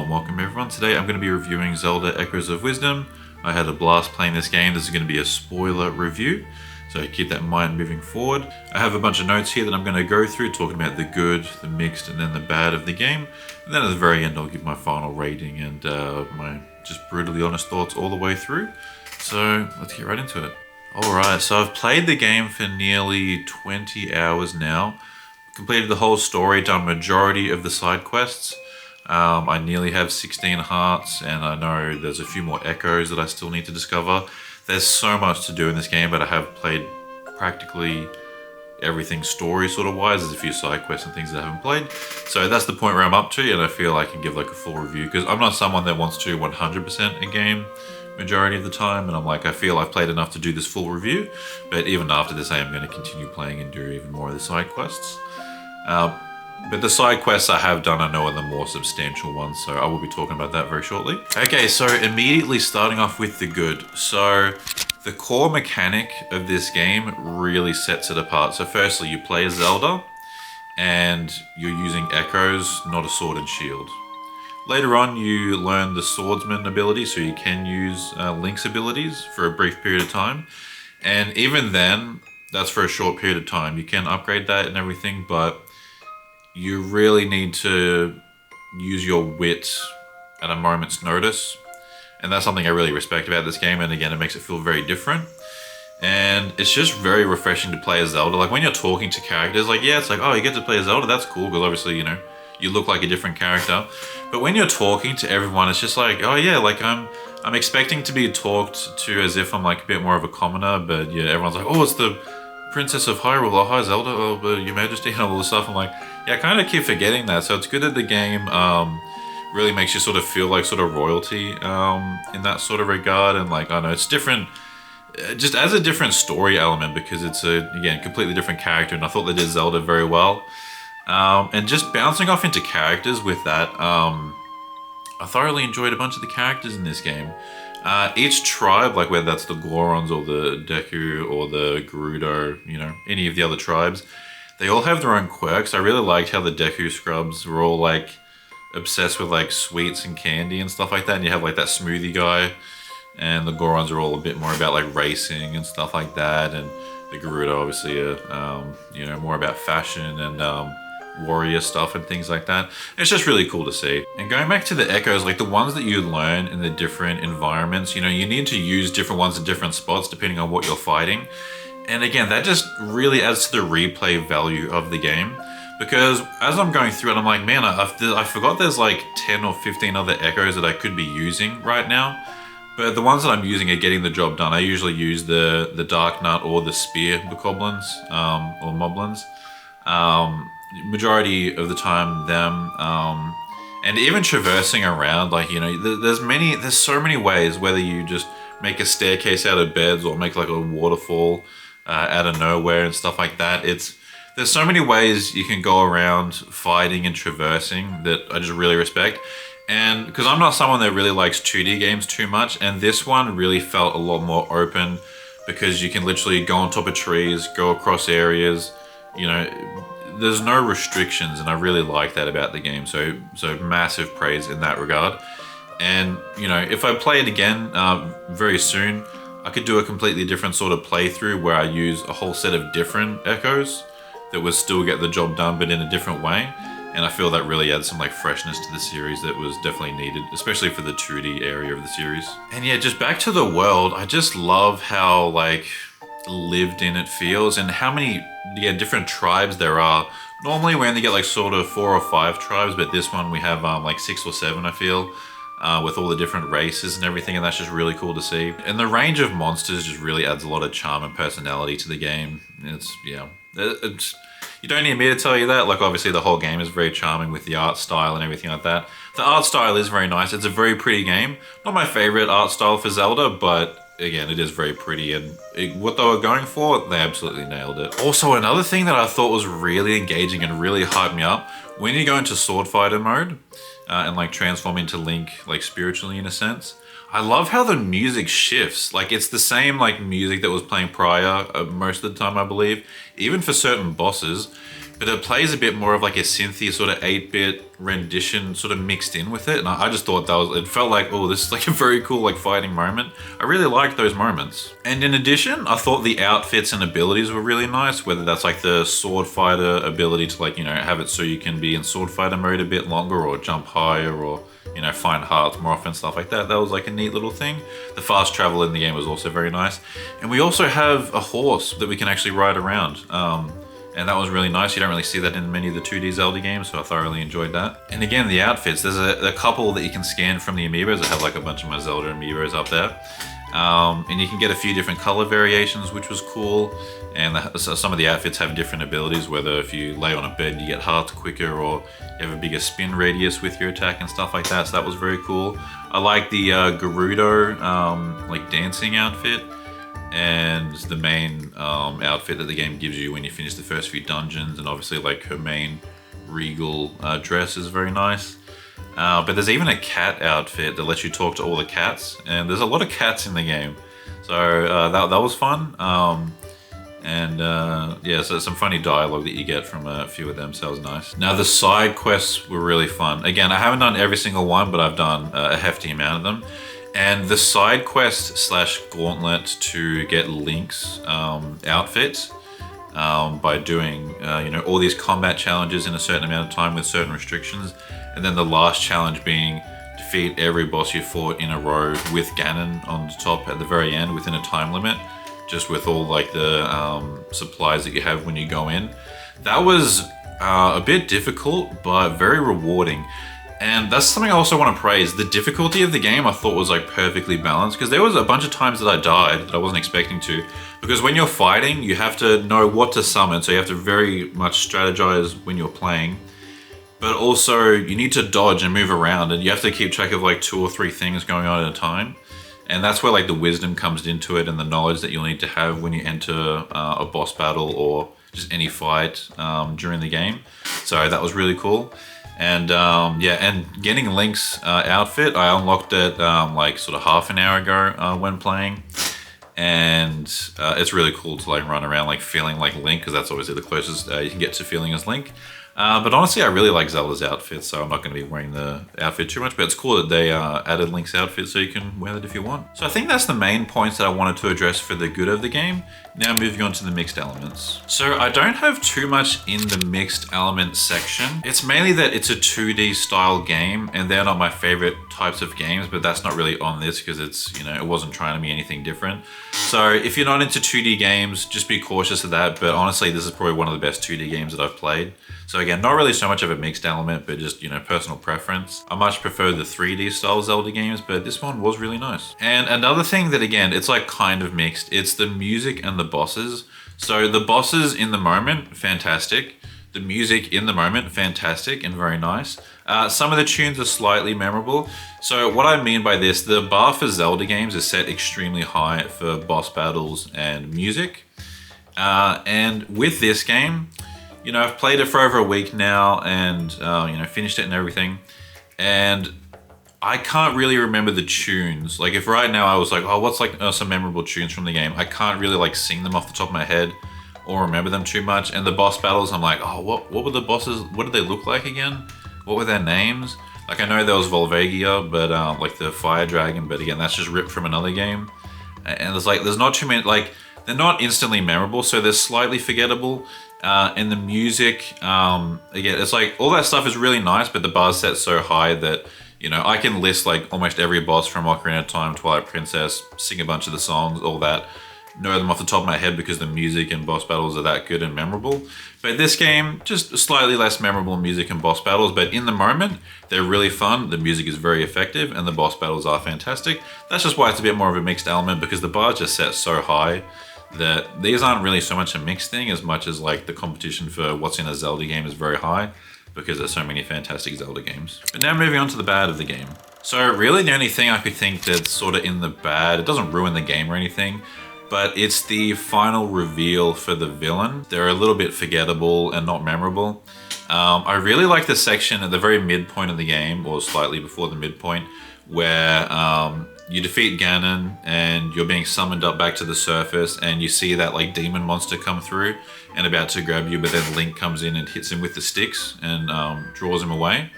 and welcome everyone. Today I'm going to be reviewing Zelda Echoes of Wisdom. I had a blast playing this game. This is going to be a spoiler review, so keep that in mind moving forward. I have a bunch of notes here that I'm going to go through, talking about the good, the mixed, and then the bad of the game. And then at the very end I'll give my final rating and my just brutally honest thoughts all the way through. So let's get right into it. Alright, so I've played the game for nearly 20 hours now. Completed the whole story, done majority of the side quests. I nearly have 16 hearts, and I know there's a few more echoes that I still need to discover. There's so much to do in this game, but I have played practically everything story sort of wise. There's a few side quests and things that I haven't played. So that's the point where I'm up to, and I feel I can give like a full review, because I'm not someone that wants to 100% a game majority of the time, and I'm like, I feel I've played enough to do this full review, but even after this I am going to continue playing and do even more of the side quests. But the side quests I have done I know are the more substantial ones, so I will be talking about that very shortly. Okay, so immediately starting off with the good. So the core mechanic of this game really sets it apart. So firstly, you play as Zelda and you're using echoes, not a sword and shield. Later on you learn the swordsman ability, so you can use Link's abilities for a brief period of time. And even then, that's for a short period of time. You can upgrade that and everything, but you really need to use your wit at a moment's notice. And that's something I really respect about this game, and again, it makes it feel very different. And it's just very refreshing to play as Zelda. Like when you're talking to characters, like, yeah, it's like, oh, you get to play as Zelda, that's cool, because obviously, you know, you look like a different character. But when you're talking to everyone, it's just like, oh yeah, like I'm expecting to be talked to as if I'm like a bit more of a commoner, but yeah, everyone's like, oh, it's the Princess of Hyrule, oh hi Zelda, oh Your Majesty, and all this stuff. I'm like, yeah, I kind of keep forgetting that. So it's good that the game really makes you sort of feel like sort of royalty in that sort of regard. And like, I don't know, it's different, just as a different story element, because it's a, again, completely different character, and I thought they did Zelda very well. And just bouncing off into characters with that, I thoroughly enjoyed a bunch of the characters in this game. Each tribe, like whether that's the Gorons or the Deku or the Gerudo, you know, any of the other tribes, they all have their own quirks. I really liked how the Deku scrubs were all like obsessed with like sweets and candy and stuff like that. And you have like that smoothie guy, and the Gorons are all a bit more about like racing and stuff like that. And the Gerudo obviously are, you know, more about fashion and warrior stuff and things like that. It's just really cool to see. And going back to the echoes, like the ones that you learn in the different environments, you know, you need to use different ones in different spots depending on what you're fighting. And again, that just really adds to the replay value of the game, because as I'm going through it, I'm like, man, I forgot there's like 10 or 15 other echoes that I could be using right now. But the ones that I'm using are getting the job done. I usually use the Dark Nut or the Spear Bokoblins, or Moblins. Majority of the time them, and even traversing around, like, you know, there's so many ways, whether you just make a staircase out of beds or make like a waterfall out of nowhere and stuff like that. There's so many ways you can go around fighting and traversing that I just really respect. And because I'm not someone that really likes 2D games too much, and this one really felt a lot more open, because you can literally go on top of trees, go across areas, you know, there's no restrictions, and I really like that about the game. So massive praise in that regard. And you know, if I play it again very soon, I could do a completely different sort of playthrough where I use a whole set of different echoes that would still get the job done, but in a different way. And I feel that really adds some like freshness to the series that was definitely needed, especially for the 2D area of the series. And yeah, just back to the world, I just love how like lived in it feels, and how many different tribes there are. Normally we only get like sort of 4 or 5 tribes, but this one we have like 6 or 7, I feel, with all the different races and everything, and that's just really cool to see. And the range of monsters just really adds a lot of charm and personality to the game. You don't need me to tell you that. Like obviously the whole game is very charming with the art style and everything like that. The art style is very nice. It's a very pretty game. Not my favorite art style for Zelda, but again, it is very pretty, and what they were going for, they absolutely nailed it. Also, another thing that I thought was really engaging and really hyped me up, when you go into sword fighter mode and like transform into Link, like spiritually in a sense, I love how the music shifts. Like it's the same like music that was playing prior most of the time, I believe, even for certain bosses. but it plays a bit more of like a synthy sort of 8-bit rendition sort of mixed in with it. And I just thought that it felt like, oh, this is like a very cool like fighting moment. I really liked those moments. And in addition, I thought the outfits and abilities were really nice, whether that's like the sword fighter ability to like, you know, have it so you can be in sword fighter mode a bit longer or jump higher or, you know, find hearts more often, stuff like that. That was like a neat little thing. The fast travel in the game was also very nice. And we also have a horse that we can actually ride around. And that was really nice. You don't really see that in many of the 2D Zelda games, so I thoroughly enjoyed that. And again, the outfits, there's a couple that you can scan from the amiibos. I have like a bunch of my Zelda amiibos up there. And you can get a few different color variations, which was cool. And so some of the outfits have different abilities, whether if you lay on a bed, you get hearts quicker, or you have a bigger spin radius with your attack and stuff like that. So that was very cool. I like the Gerudo like dancing outfit, and the main outfit that the game gives you when you finish the first few dungeons, and obviously like her main regal dress is very nice. But there's even a cat outfit that lets you talk to all the cats, and there's a lot of cats in the game, so that was fun. Yeah, so some funny dialogue that you get from a few of them, so that was nice. Now the side quests were really fun. Again, I haven't done every single one, but I've done a hefty amount of them. And the side quest / gauntlet to get Link's outfit by doing you know, all these combat challenges in a certain amount of time with certain restrictions, and then the last challenge being defeat every boss you fought in a row with Ganon on the top at the very end within a time limit, just with all like the supplies that you have when you go in. That was a bit difficult, but very rewarding. And that's something I also want to praise. The difficulty of the game I thought was like perfectly balanced, because there was a bunch of times that I died that I wasn't expecting to. Because when you're fighting, you have to know what to summon, so you have to very much strategize when you're playing. But also you need to dodge and move around, and you have to keep track of like 2 or 3 things going on at a time. And that's where like the wisdom comes into it, and the knowledge that you'll need to have when you enter a boss battle or just any fight during the game. So that was really cool. And yeah, and getting Link's outfit, I unlocked it like sort of half an hour ago when playing. And it's really cool to like run around like feeling like Link, because that's obviously the closest you can get to feeling as Link. But honestly, I really like Zelda's outfit, so I'm not going to be wearing the outfit too much, but it's cool that they added Link's outfit so you can wear it if you want. So I think that's the main points that I wanted to address for the good of the game. Now moving on to the mixed elements. So I don't have too much in the mixed elements section. It's mainly that it's a 2D style game, and they're not my favorite types of games, but that's not really on this because it's, you know, it wasn't trying to be anything different. So if you're not into 2D games, just be cautious of that. But honestly, this is probably one of the best 2D games that I've played. So again, not really so much of a mixed element, but just, you know, personal preference. I much prefer the 3D style Zelda games, but this one was really nice. And another thing that, again, it's like kind of mixed. It's the music and the bosses. So the bosses in the moment, fantastic. The music in the moment, fantastic and very nice. Some of the tunes are slightly memorable. So what I mean by this, the bar for Zelda games is set extremely high for boss battles and music. And with this game, you know, I've played it for over a week now, and you know, finished it and everything, and I can't really remember the tunes. Like if right now I was like, oh, what's like some memorable tunes from the game, I can't really like sing them off the top of my head or remember them too much. And the boss battles, I'm like, oh, what were the bosses, what did they look like again? What were their names? Like I know there was Volvagia, but like the fire dragon, but again, that's just ripped from another game. And there's not too many, like they're not instantly memorable, so they're slightly forgettable. And the music, again, it's like all that stuff is really nice, but the bar's set so high that, you know, I can list like almost every boss from Ocarina of Time, Twilight Princess, sing a bunch of the songs, all that, know them off the top of my head because the music and boss battles are that good and memorable. But this game, just slightly less memorable music and boss battles, but in the moment, they're really fun. The music is very effective and the boss battles are fantastic. That's just why it's a bit more of a mixed element, because the bar's just set so high that these aren't really so much a mixed thing as much as like the competition for what's in a Zelda game is very high because there's so many fantastic Zelda games. But now moving on to the bad of the game. So really the only thing I could think that's sort of in the bad, it doesn't ruin the game or anything, but it's the final reveal for the villain. They're a little bit forgettable and not memorable. I really like the section at the very midpoint of the game, or slightly before the midpoint, where you defeat Ganon and you're being summoned up back to the surface, and you see that like demon monster come through and about to grab you, but then Link comes in and hits him with the sticks and draws him away.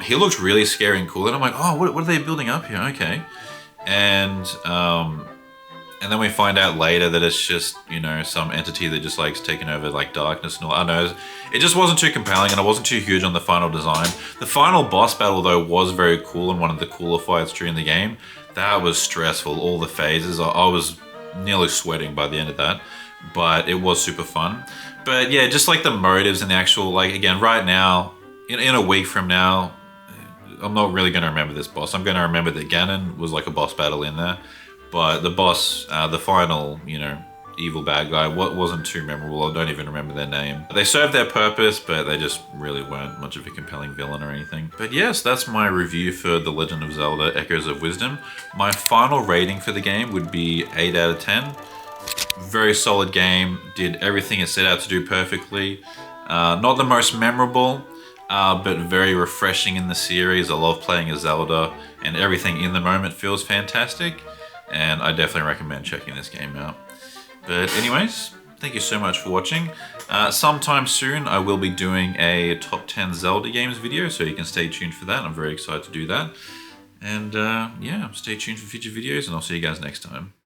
He looks really scary and cool, and I'm like, oh, what are they building up here? Okay. And then we find out later that it's just, you know, some entity that just likes taking over like darkness and all. I don't know. It just wasn't too compelling, and I wasn't too huge on the final design. The final boss battle though was very cool and one of the cooler fights during the game. That was stressful. All the phases. I was nearly sweating by the end of that, but it was super fun. But yeah, just like the motives and the actual, like, again, right now, in a week from now, I'm not really going to remember this boss. I'm going to remember that Ganon was like a boss battle in there. But the boss, the final, you know, evil bad guy, wasn't too memorable. I don't even remember their name. They served their purpose, but they just really weren't much of a compelling villain or anything. But yes, that's my review for The Legend of Zelda Echoes of Wisdom. My final rating for the game would be 8 out of 10. Very solid game, did everything it set out to do perfectly. Not the most memorable, but very refreshing in the series. I love playing as Zelda, and everything in the moment feels fantastic. And I definitely recommend checking this game out. But anyways, thank you so much for watching. Sometime soon I will be doing a top 10 Zelda games video, so you can stay tuned for that. I'm very excited to do that. And yeah, stay tuned for future videos, and I'll see you guys next time.